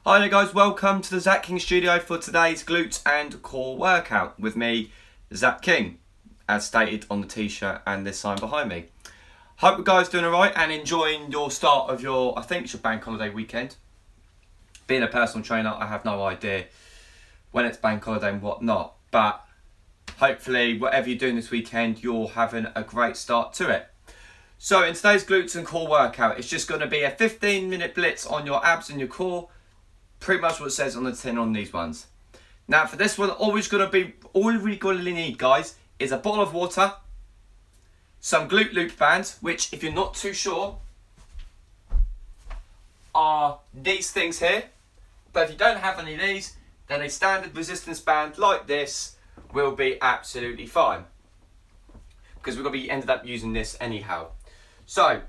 Hi there guys, welcome to the Zach King studio for today's glutes and core workout with me, Zach King, as stated on the t-shirt and this sign behind me. Hope you guys doing alright and enjoying your start of your, I think it's your bank holiday weekend. Being a personal trainer, I have no idea when it's bank holiday and whatnot, but hopefully whatever you're doing this weekend, you're having a great start to it. So in today's glutes and core workout, it's just going to be a 15-minute blitz on your abs and your core. Pretty much what it says on the tin on these ones. Now for this one, all we're going to need, guys, is a bottle of water, some glute loop bands, which if you're not too sure, are these things here. But if you don't have any of these, then a standard resistance band like this will be absolutely fine. Because we're going to be ended up using this anyhow. So,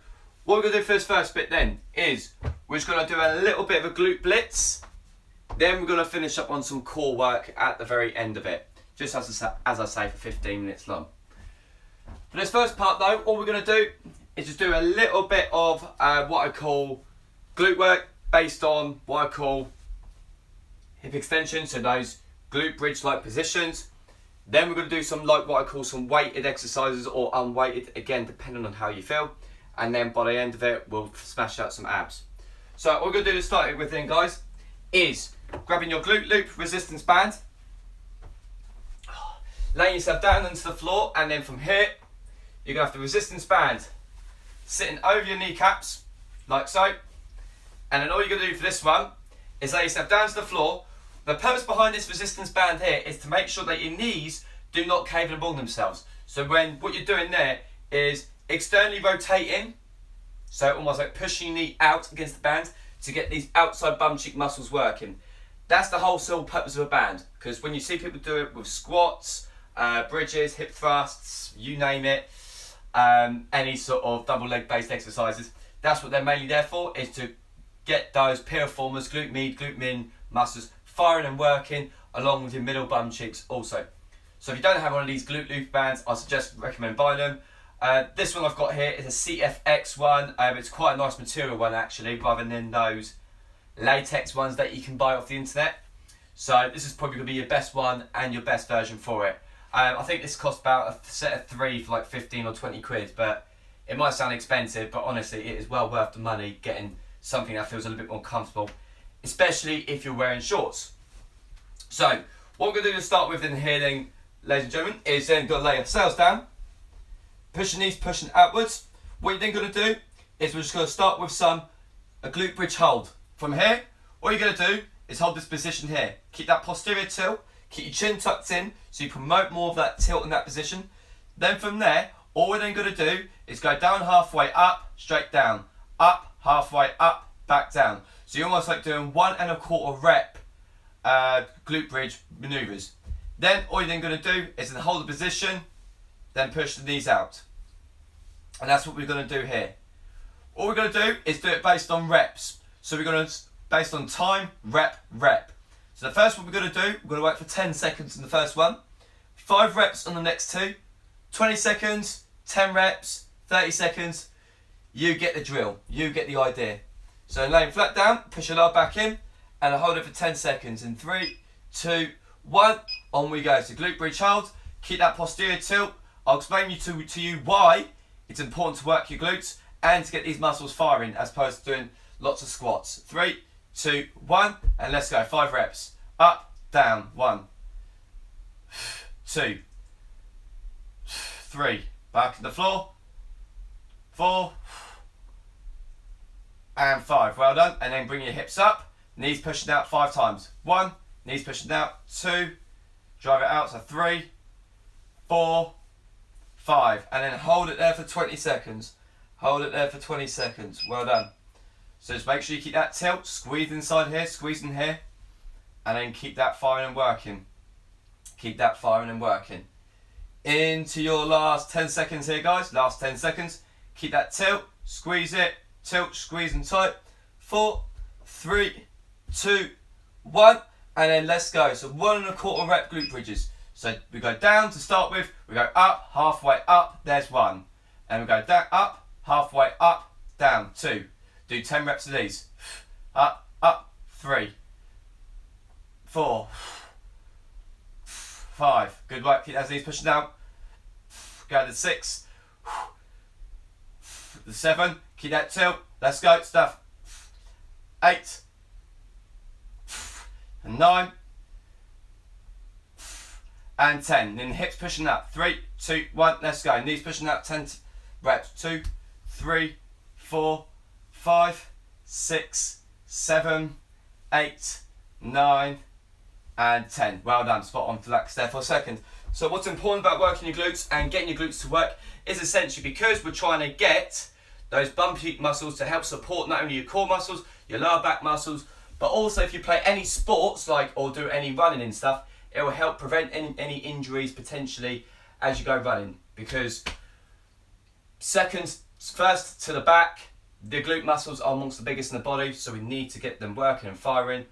what we're going to do for this first bit then is we're just going to do a little bit of a glute blitz. Then we're going to finish up on some core work at the very end of it. Just as I say, for 15 minutes long. For this first part though, all we're going to do is just do a little bit of what I call glute work based on what I call hip extension. So those glute bridge like positions. Then we're going to do some like what I call some weighted exercises or unweighted, again depending on how you feel. And then by the end of it, we'll smash out some abs. So what we're going to do to start with then, guys, is grabbing your glute loop resistance band, laying yourself down onto the floor, and then from here, you're going to have the resistance band sitting over your kneecaps, like so. And then all you're going to do for this one is lay yourself down to the floor. The purpose behind this resistance band here is to make sure that your knees do not cave in upon themselves. So what you're doing there is externally rotating, so almost like pushing your knee out against the band to get these outside bum cheek muscles working. That's the whole sole purpose of a band, because when you see people do it with squats, bridges, hip thrusts, you name it, any sort of double leg based exercises, that's what they're mainly there for, is to get those piriformis, glute med, glute min muscles firing and working along with your middle bum cheeks also. So if you don't have one of these glute loop bands, I recommend buying them. This one I've got here is a CFX one. It's quite a nice material one actually, rather than those latex ones that you can buy off the internet. So this is probably going to be your best one and your best version for it. I think this costs about a set of 3 for like 15 or 20 quid, but it might sound expensive, but honestly it is well worth the money getting something that feels a little bit more comfortable, especially if you're wearing shorts. So what we're going to do to start with in here then, ladies and gentlemen, is then going to lay ourselves down, pushing knees, pushing outwards. What you're then going to do is we're just going to start with a glute bridge hold. From here, all you're going to do is hold this position here. Keep that posterior tilt, keep your chin tucked in, so you promote more of that tilt in that position. Then from there, all we're then going to do is go down halfway, up, straight down, up, halfway, up, back down. So you're almost like doing 1 1/4 rep glute bridge maneuvers. Then all you're then going to do is then hold the position, then push the knees out. And that's what we're going to do here. All we're going to do is do it based on reps. So we're going to, based on time, rep, rep. So the first one we're going to do, we're going to work for 10 seconds in the first one, 5 reps on the next 2, 20 seconds, 10 reps, 30 seconds. You get the drill, you get the idea. So laying flat down, push your lower back in, and I hold it for 10 seconds. In 3, 2, 1, on we go. So glute bridge hold, keep that posterior tilt. I'll explain to you why it's important to work your glutes and to get these muscles firing as opposed to doing lots of squats. 3, 2, 1, and let's go. 5 reps. Up, down. 1, 2, 3. Back to the floor. 4 and 5. Well done. And then bring your hips up. Knees pushing out 5 times. 1, knees pushing out. 2, drive it out. So 3, 4, 5. And then hold it there for 20 seconds. Hold it there for 20 seconds. Well done. So just make sure you keep that tilt, squeeze inside here, squeeze in here, and then keep that firing and working. Keep that firing and working. Into your last 10 seconds here, guys. Last 10 seconds. Keep that tilt, squeeze it, tilt, squeeze and tight. 4, 3, 2, 1, and then let's go. So 1 1/4 rep glute bridges. So we go down to start with, we go up, halfway up, there's 1. And we go down, up, halfway up, down, 2. Do 10 reps of these. Up, up, 3, 4, 5. Good work. Keep those knees pushing down. Go to the 6. The 7. Keep that tilt. Let's go. Stuff. 8. And 9. And 10. Then the hips pushing up. 3, 2, 1. Let's go. Knees pushing up. 10 reps. 2, 3, 4, 5, 6, 7, 8, 9, and 10. Well done. Spot on. Relax there for a second. So what's important about working your glutes and getting your glutes to work is essentially because we're trying to get those bumpy muscles to help support not only your core muscles, your lower back muscles, but also if you play any sports or do any running and stuff, it will help prevent any injuries potentially as you go running, because first to the back, the glute muscles are amongst the biggest in the body, so we need to get them working and firing.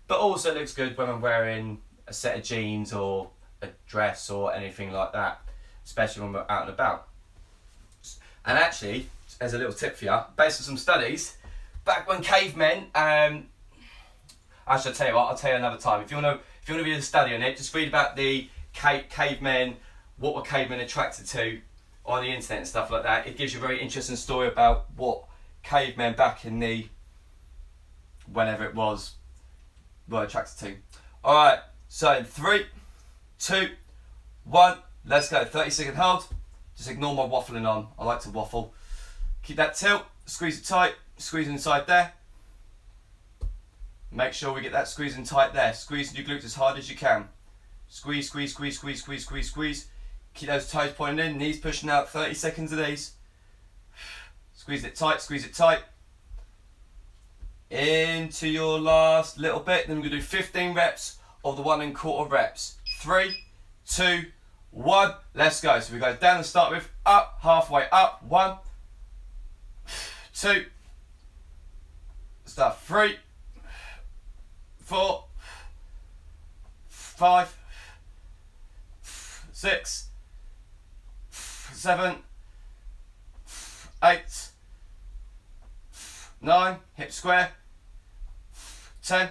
But also it looks good when we're wearing a set of jeans or a dress or anything like that, especially when we're out and about. And actually, as a little tip for you, based on some studies, back when cavemen, I should tell you what, I'll tell you another time. If you want to read a study on it, just read about the cavemen, what were cavemen attracted to on the internet and stuff like that. It gives you a very interesting story about what cavemen back in the whenever it was were attracted to. Alright, so 3, 2, 1, let's go. 30-second hold. Just ignore my waffling on. I like to waffle. Keep that tilt, squeeze it tight, squeeze inside there. Make sure we get that squeezing tight there. Squeeze your glutes as hard as you can. Squeeze, squeeze, squeeze, squeeze, squeeze, squeeze, squeeze. Keep those toes pointing in, knees pushing out, 30 seconds of these. Squeeze it tight, squeeze it tight. Into your last little bit. Then we're going to do 15 reps of the 1 1/4 reps. 3, 2, 1, let's go. So we go down to start with, up, halfway up, 1, 2, start 3, 4, 5, 6, 7, 8, 9, hip square, 10,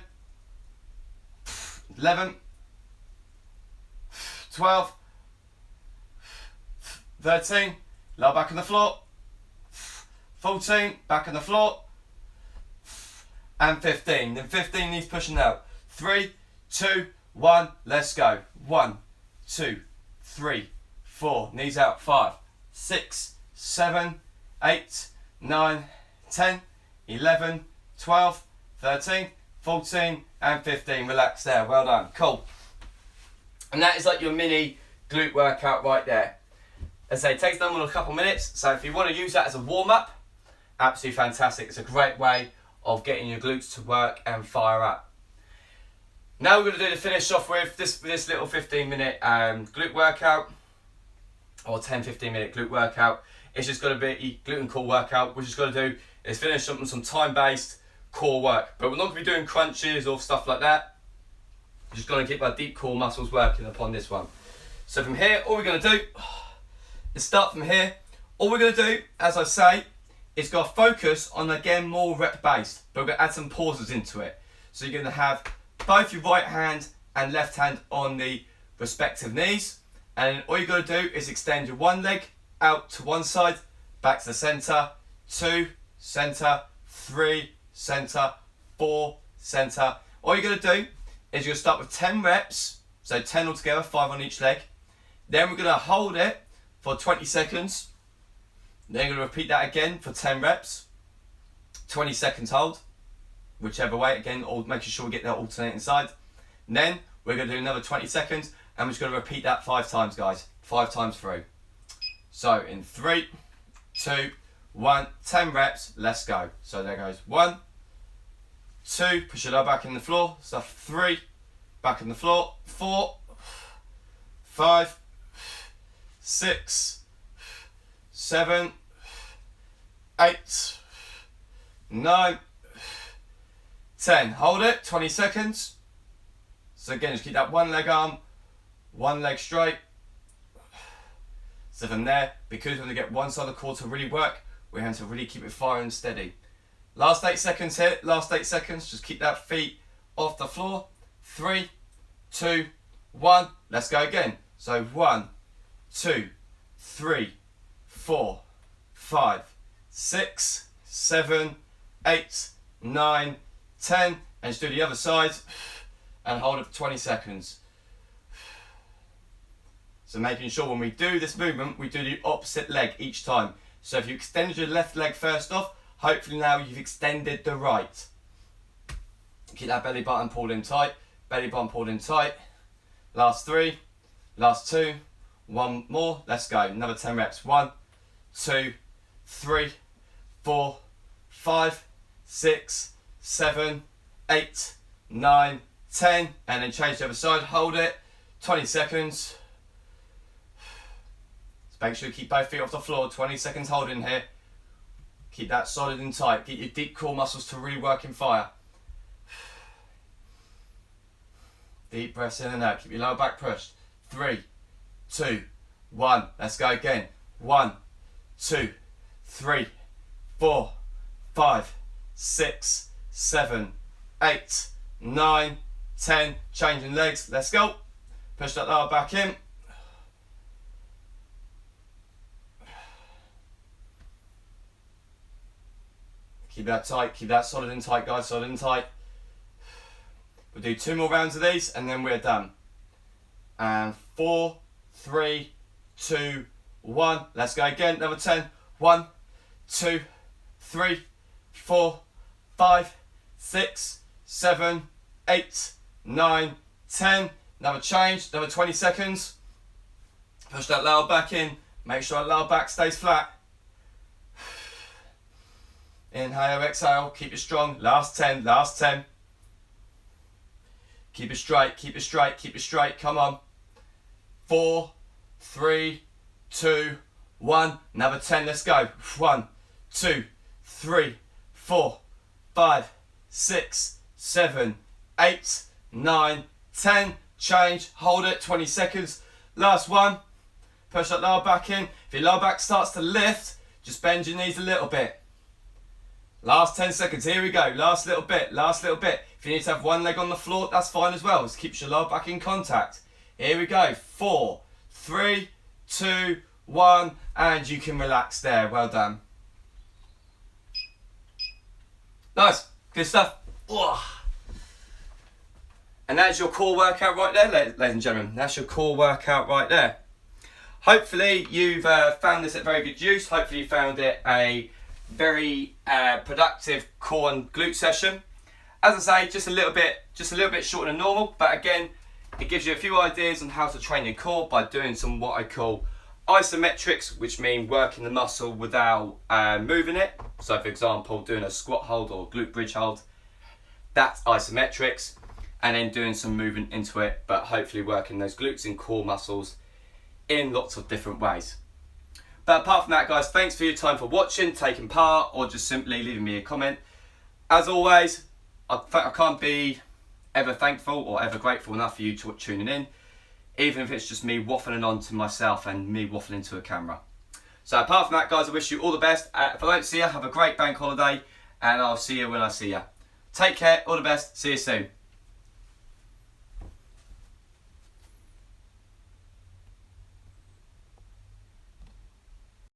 11, 12, 13, lower back on the floor, 14, back on the floor, and 15. Then 15 knees pushing out. 3, 2, 1, let's go. 1, 2, 3, 4, knees out. 5, 6, 7, 8, 9, 10, 11, 12, 13, 14, and 15. Relax there. Well done. Cool. And that is like your mini glute workout right there. As I say, it takes no more than a couple minutes. So if you want to use that as a warm-up, absolutely fantastic. It's a great way of getting your glutes to work and fire up. Now we're going to do the finish off with this little 15-minute glute workout, or 10-15 minute glute workout. It's just going to be a glute and core workout. What we're just going to do is finish up with some time-based core work. But we're not going to be doing crunches or stuff like that. We're just going to keep our deep core muscles working upon this one. So from here, all we're going to do is start from here. All we're going to do, as I say, is go focus on, again, more rep based, but we're going to add some pauses into it. So you're going to have both your right hand and left hand on the respective knees, and then all you're going to do is extend your one leg out to one side, back to the center, 2, center, 3, center, 4, center. All you're going to do is you're going to start with 10 reps, so 10 altogether, 5 on each leg. Then we're going to hold it for 20 seconds. Then you're going to repeat that again for 10 reps, 20 seconds hold, whichever way, again, making sure we get that alternating side. And then we're going to do another 20 seconds, and we're just going to repeat that 5 times, guys, 5 times through. So in 3, 2, 1, 10 reps, let's go. So there goes 1, 2, push it up back in the floor, so 3, back in the floor, 4, 5, 6, 7, 8, 9, 10. Hold it, 20 seconds. So again, just keep that one leg arm, one leg straight. So from there, because we're going to get one side of the core to really work, we have to really keep it firing steady. Last 8 seconds here, last 8 seconds, just keep that feet off the floor. 3, 2, 1. Let's go again. So 1, 2, 3, 4, 5, 6, 7, 8, 9, 10. And just do the other side and hold it for 20 seconds. So making sure when we do this movement, we do the opposite leg each time. So if you extended your left leg first off, hopefully now you've extended the right. Keep that belly button pulled in tight, belly button pulled in tight. Last 3, last 2, 1 more, let's go. Another 10 reps. 1, 2, 3, 4, 5, 6, 7, 8, 9, 10. And then change the other side, hold it, 20 seconds. Make sure you keep both feet off the floor, 20 seconds holding here. Keep that solid and tight. Get your deep core muscles to really work in fire. Deep breaths in and out. Keep your lower back pushed. 3, 2, 1. Let's go again. 1, 2, 3, 4, 5, 6, 7, 8, 9, 10. Changing legs. Let's go. Push that lower back in. Keep that tight, keep that solid and tight, guys, solid and tight. We'll do 2 more rounds of these and then we're done. And 4, 3, 2, 1. Let's go again, another 10. 1, 2, 3, 4, 5, 6, 7, 8, 9, 10. Another change, another 20 seconds. Push that lower back in. Make sure that lower back stays flat. Inhale, exhale, keep it strong. Last 10, last 10. Keep it straight, keep it straight, keep it straight. Come on. 4, 3, 2, 1. Another 10, let's go. 1, 2, 3, 4, 5, 6, 7, 8, 9, 10. Change, hold it, 20 seconds. Last one. Push that lower back in. If your lower back starts to lift, just bend your knees a little bit. Last 10 seconds, here we go. Last little bit, last little bit. If you need to have one leg on the floor, that's fine as well. Just keeps your lower back in contact. Here we go. 4, 3, 2, 1. And you can relax there. Well done. Nice. Good stuff. Ugh. And that's your core workout right there, ladies and gentlemen. That's your core workout right there. Hopefully you've found this at very good use. Hopefully you found it a very productive core and glute session. As I say, just a little bit shorter than normal, but again, it gives you a few ideas on how to train your core by doing some what I call isometrics, which mean working the muscle without moving it. So for example, doing a squat hold or glute bridge hold, that's isometrics, and then doing some movement into it, but hopefully working those glutes and core muscles in lots of different ways. But apart from that, guys, thanks for your time for watching, taking part, or just simply leaving me a comment. As always, I can't be ever thankful or ever grateful enough for you tuning in, even if it's just me waffling on to myself and me waffling to a camera. So apart from that, guys, I wish you all the best. If I don't see you, have a great bank holiday, and I'll see you when I see you. Take care, all the best, see you soon.